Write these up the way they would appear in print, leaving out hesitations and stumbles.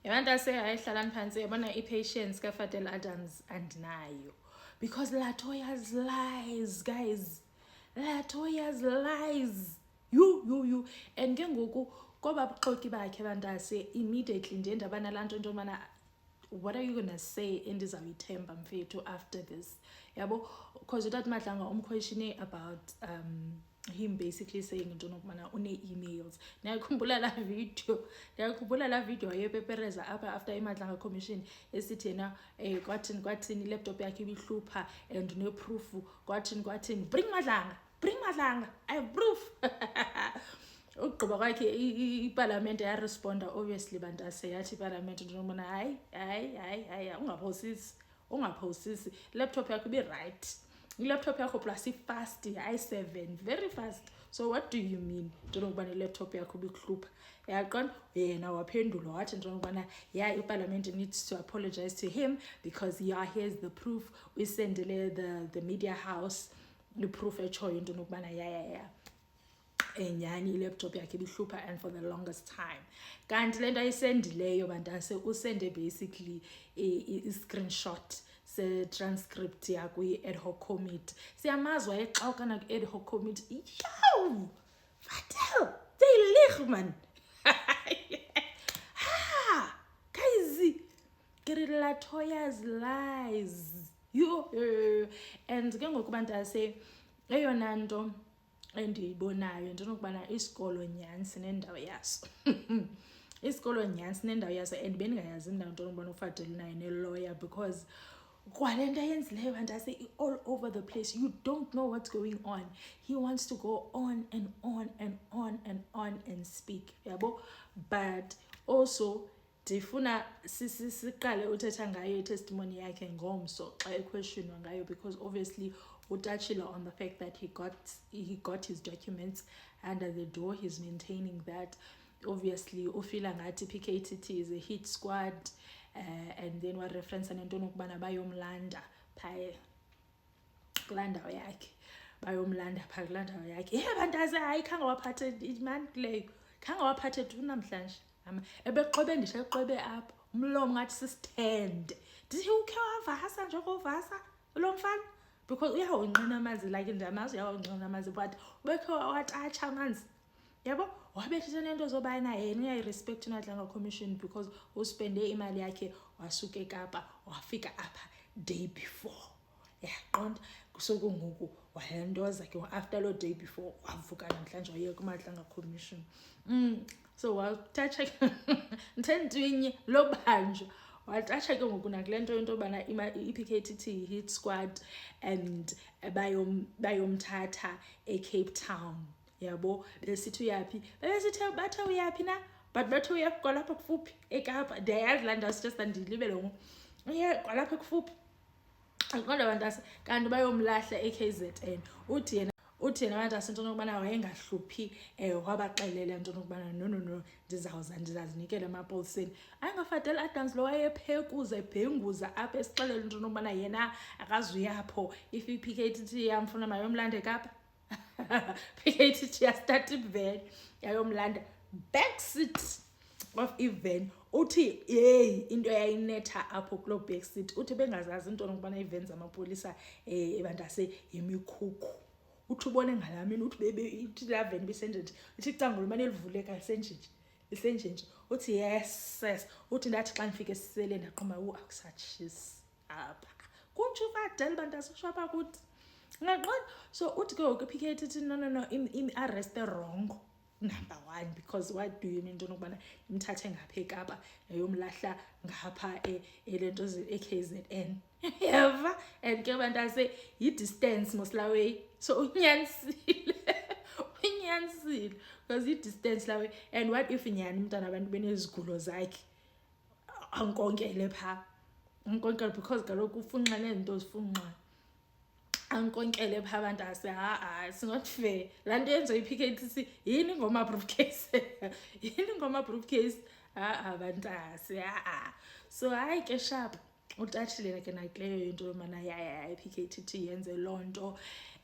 Yabantase ayihlalani phansi yabona i-patience kaFadel Adams andinayo. Because Latoya's lies, guys. Latoya's lies. You. And ke ngoku koba buxoki bakhe bantase immediately nje ndaba nalanto into mana what are you gonna say endizawuyithemba mfethu after this? Yabo, because utata Madlanga umquestione about him basically saying into nokubana une-emails. Ndiyakhumbula la video yepepereza apha after iMadlanga commission esithi yena kwathini ilaptop yakhe ibihlupha and neproof kwathini bring Madlanga I have proof. Ugqiba kwakhe iparlamente yaresponda obviously bantase yathi iparlamente into nokubana hayi ungaphosisi laptop yakho ibi-right. I-laptop yakho plus i-fast i7 very fast. So what do you mean into nokubana i-laptop yakho ibikuhlupha? Yaqonda yena waphendula wathi into nokubana iparlament needs to apologize to him because here's the proof. Uyisendele the media house i-proof etshoyo into nokubana enyani i-laptop yakhe ibihlupha and for the longest time. Kanti le nto ayisendileyo bantase usende basically i-screenshot se-transcript yakwi-ad hoc committee. Siyamazwa exawukana kwi-ad hoc committee. Yo! Vatel! They lig, man! Guys! Get it, Latoya's lies. You. And ke ngoku bantase eyona nto endiyibonayo into nokubana isikolo nyani sinendawo yaso. Isikolo nyani sinendawo yaso and bendingayazi indawo into nokubana uFadel naye ne-lawyer because kwale nto ayenzileyo bantase all over the place. You don't know what's going on. He wants to go on and on and on and on and speak, yabo. But also ndifuna siqale uthetha ngayo i-testimony yakhe ngomso xa equestionwa ngayo because obviously utouchila on the fact that he got his documents under the door. He's maintaining that. Obviously ufila ngathi PKTT is a hit squad, and then what reference nento nokubana bayomlanda phaye kulaa ndawo yakhe bayomlanda phaa kulaa ndawo yakhe. Bantaze hayi khange waphathe imani kuleyo khange waphathe tu namhlanje ebeqobe ndisheqobe apha umlomo ngathi sisithende ndithi ukhe wavasa njengovasa lo mfana because uyawunqina amanzi like ndiyamazi uyawunqina amanzi but ubekhe watatsha amanzi yabo wabethisa nento zobana yena uyayirespect iMadlanga commission because uspende imali yakhe wasuka eKapa wafika apha day before yaqonda kusokungoku wayentoza ke after lo day before wavuka namhlanje waye kuMadlanga commission. So watatsha ntentwinye lobanjwa watatsha ke ngoku nakule nto into bana i-PKTT hit squad and bayomthatha eCape Town. Yabo besithi uyapi besithi bathe uyapi na but bathe uyapi kwalapha kufuphi eKapa. Ndiyayazi laa ndawo just andilibele ngoku kwalapha kufuphi aqonda bantase kanti bayomlahla eKZN. uthi yena bantase into nokubana wayengahluphi wabaxelela into nokubana no ndizazinikela emapoliseni. AngaFadel Adams lo wayephekuza ebhenguza apha esixelela into nokubana yena akazuyapho if i-PKTT yamfuna mayomlanda eKapa. PKTT yastart ivan yayomlanda backseat of even uthi into yayinetha apho kulo backseat uthi bengazazi into nokubana ivans amapolisa ebantase yemikhukhu. Uthi ubone ngalamini uthi ithi la van bisenje ithi icangolo manje livuleka lisenje uthi yes uthi ndathi xa nifike sisele ndaqoma akusatshisi apha kuthi uFadel bantase ushapa kuthi ngaqonda. So uthi ke ngoku PKTT no arrest wrong number 1 because what do you mean into nokubana imthathe ngapha eKapa yayomlahla ngapha elento eKZN yeva and ke bantase i-distance moslaway so unyanisile because i-distance lawe and what if nyani umntana abantu benezigulo zakhe ankonkele pha ankonkele because kaloku ufunxa nezinto zifunxa ankonkele pha bantase it's not fair. Laa nto yenziwa i-PKTC yini ngoma briefcase bantase so hayi ke sharp utashile ke nakuleyo into yomana i-PKTT yenze loo nto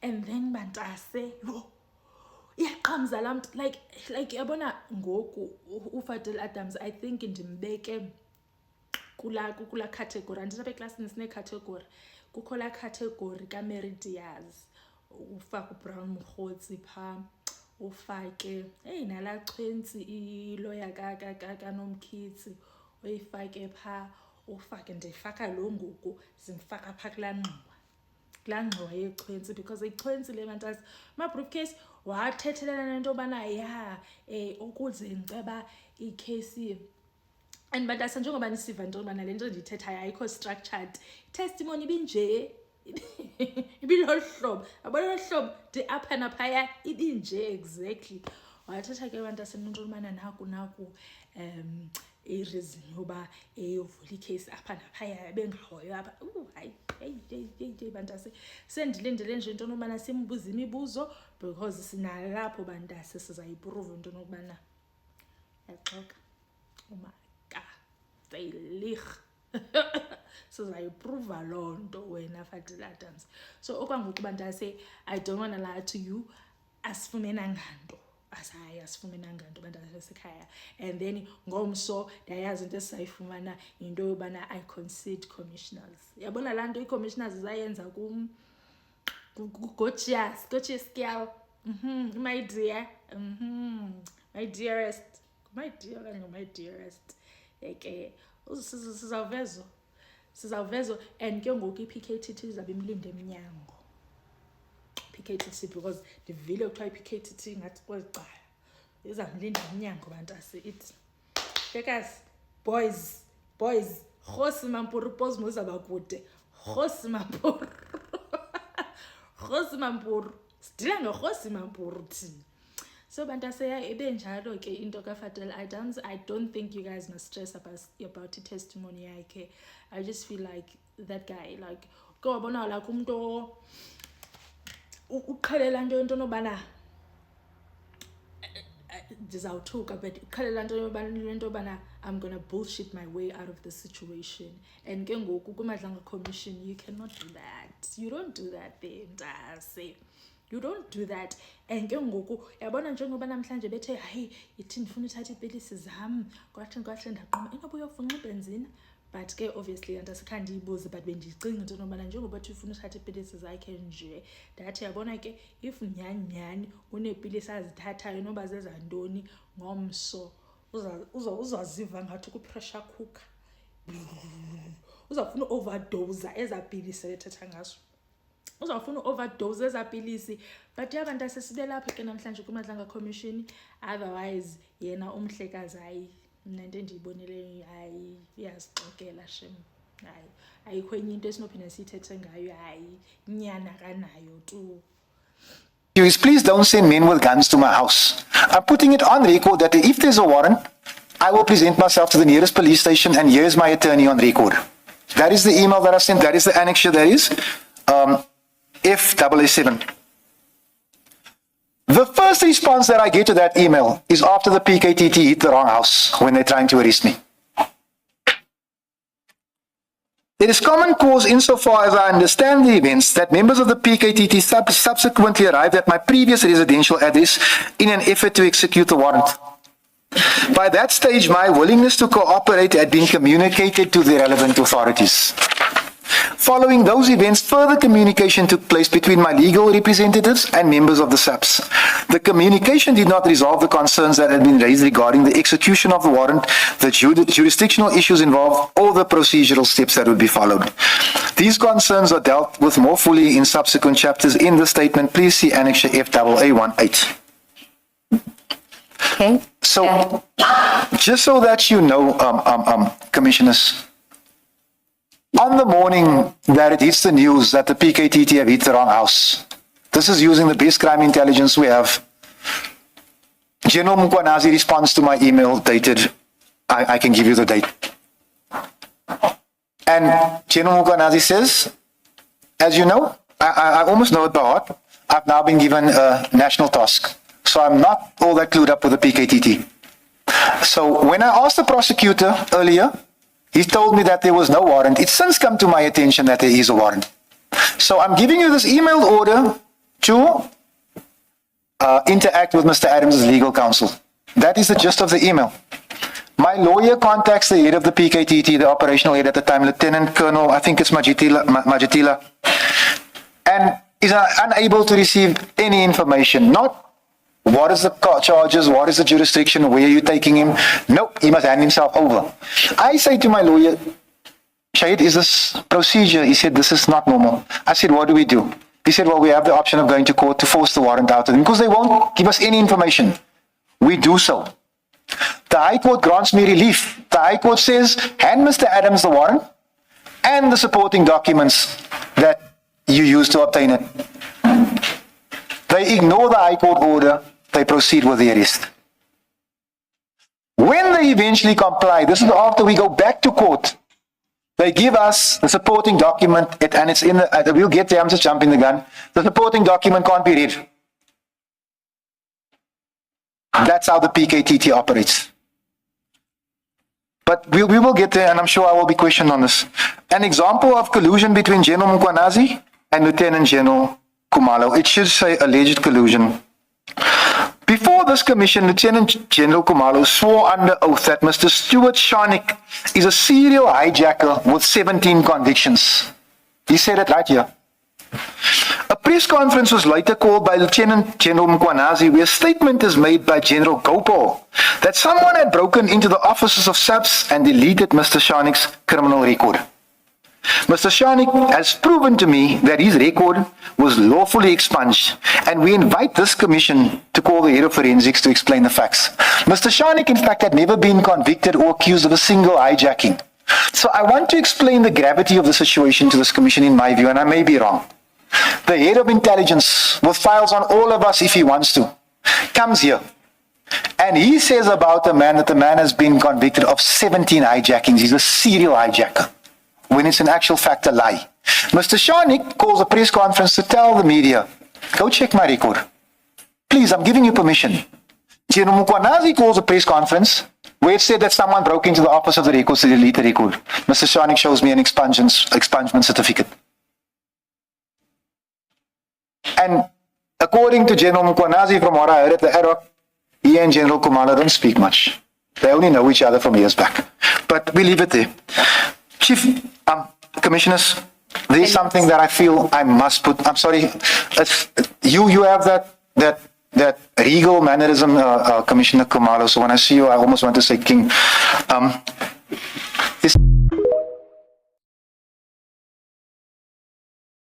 and then bantase yo iyaqhamza laa mntu like yabona ngoku uFadel Adams I think ndimbeke kula category. Anditapha eklasini sine-category. Kukho la category ka-Meridias. Ufake ubrown mrhotsi phaa. Ufake nala chwentsi iloya kaNomkhithi uyifake phaa. Ufake ndiyifaka lo ngoku zimfaka phaa kulaa ngxowa yechwentsi, because ichwentsi le mantazi ma-briefcase wathethelela nento yobana ukuze ndiceba ikhesi. And bantasa njengoba nisiva into yobana le nto ndiyithethayo ayikho structured, testimony ibinje ibilolu hlobo, yabona lolu hlobo apha naphaya ibinje exactly. Wathetha ke bantasa nento yobana naku i-reason yoba eyovula ikhesi apha naphaya bengahoyo apha. Hayi bantase sendilindele nje into yobana simbuze imibuzo, because sinalapho bantase sizayiprove into yobana yaxoka umaka zaylich sizayiprova loo nto wena Fatilatans. So okwangoku bantase, I don't want to lie to you, asifumenanga nto. Asifumenanga nto bantasekhaya. And then ngomso ndayazi into esizayifumana into yobana I concede commissioners. Yabona laa nto ii-commissioners zayenza gorgeous girl. My dear. My dearest. My dear okanye my dearest. Ke sizawuvezwa and ke ngoku i-PKTT izabe imlinde emnyango. PKTT, because ndivile kuthiwa i-PKTT ngathi kwezicala izamlinda emnyango bantase ithi fekazi boys Khosi Mampuru posmo izaba kude. Khosi Mampuru sidila ngekhosi Mampuru thina. So bantase ibenjalo ke into kaFatel Adams. I don't think you guys must stress about the testimony yakhe. I just feel like that guy, like go bona like umuntu uqhelela into nobana ndizawuthuka, but uqhelela into yobana I'm gonna bullshit my way out of the situation. And ke ngoku kuMadlanga Commission, you cannot do that. You don't do that there, ndase. You don't do that. And ke ngoku yabona njengoba namhlanje bethe hayi ithi ndifuna uthatha iipilisi zam kwathi ndaqoma inoba uyofuna ibenzina. But ke obviously andasikhandiyibuze, but bendiyicinga into yobana njengoba uthi ufuna uthatha iipilisi zakhe nje, ndathi yabona ke if nyani uneepilisi azithathayo noba zezantoni ngomso uzaziva ngathi ku-pressure cooker, uzawufuna overdose ezapilisi ethetha ngaso, uzawufuna overdose ezapilisi. But yabantu asesibe lapha ke namhlanje kuMadlanga Commission. Otherwise yena umhlekazi hayi mna into endiyibonele hayi iyazixokela shem. Hayi ayikho enye into esinophinda siyithethe ngayo, hayi nyana kanayo tu. Is please don't send men with guns to my house. I'm putting it on record that if there's a warrant, I will present myself to the nearest police station, and here's my attorney on record. That is the email that I sent. That is the annexure. That is F7. The first response that I get to that email is after the PKTT hit the wrong house when they're trying to arrest me. It is common cause insofar as I understand the events that members of the PKTT subsequently arrived at my previous residential address in an effort to execute the warrant. By that stage, my willingness to cooperate had been communicated to the relevant authorities. Following those events, further communication took place between my legal representatives and members of the SAPS. The communication did not resolve the concerns that had been raised regarding the execution of the warrant, the jurisdictional issues involved, or the procedural steps that would be followed. These concerns are dealt with more fully in subsequent chapters in the statement. Please see Annexure FAA18. Okay. So, just so that you know, Commissioners, on the morning that it hits the news that the PKTT have hit the wrong house, this is using the best crime intelligence we have. General Mkwanazi responds to my email dated, I can give you the date. And General Mkwanazi says, as you know, I almost know it by heart, I've now been given a national task. So I'm not all that clued up with the PKTT. So when I asked the prosecutor earlier, he told me that there was no warrant. It's since come to my attention that there is a warrant. So I'm giving you this emailed order to interact with Mr. Adams' legal counsel. That is the gist of the email. My lawyer contacts the head of the PKTT, the operational head at the time, Lieutenant Colonel, I think it's Majitila, and is unable to receive any information. Not what is the charges, what is the jurisdiction, where are you taking him? Nope, he must hand himself over. I say to my lawyer, Shahid, is this procedure? He said, this is not normal. I said, what do we do? He said, well, we have the option of going to court to force the warrant out of them because they won't give us any information. We do so. The High Court grants me relief. The High Court says, hand Mr. Adams the warrant and the supporting documents that you used to obtain it. They ignore the High Court order. They proceed with the arrest. When they eventually comply, this is after we go back to court, they give us the supporting document, and it's in the, we'll get there, I'm just jumping the gun. The supporting document can't be read. That's how the PKTT operates. But we will get there, and I'm sure I will be questioned on this. An example of collusion between General Mkwanazi and Lieutenant General Khumalo. It should say alleged collusion. Before this commission, Lieutenant General Khumalo swore under oath that Mr. Stuart Sharnik is a serial hijacker with 17 convictions. He said it right here. A press conference was later called by Lieutenant General Mkwanazi where a statement is made by General Gopal that someone had broken into the offices of SAPS and deleted Mr. Sharnik's criminal record. Mr. Sharnik has proven to me that his record was lawfully expunged, and we invite this commission to call the head of forensics to explain the facts. Mr. Sharnik, in fact, had never been convicted or accused of a single hijacking. So I want to explain the gravity of the situation to this commission in my view, and I may be wrong. The head of intelligence, with files on all of us if he wants to, comes here, and he says about a man that the man has been convicted of 17 hijackings. He's a serial hijacker, when it's in actual fact a lie. Mr. Sharnik calls a press conference to tell the media, go check my record. Please, I'm giving you permission. General Mkwanazi calls a press conference where it said that someone broke into the office of the records to delete the record. Mr. Sharnik shows me an expungement certificate. And according to General Mkwanazi, from what I heard at the ad hoc, he and General Khumalo don't speak much. They only know each other from years back. But we leave it there. Chief, Commissioners, there's something that I feel I must put. I'm sorry, you have that regal mannerism, Commissioner Khumalo. So when I see you, I almost want to say King. This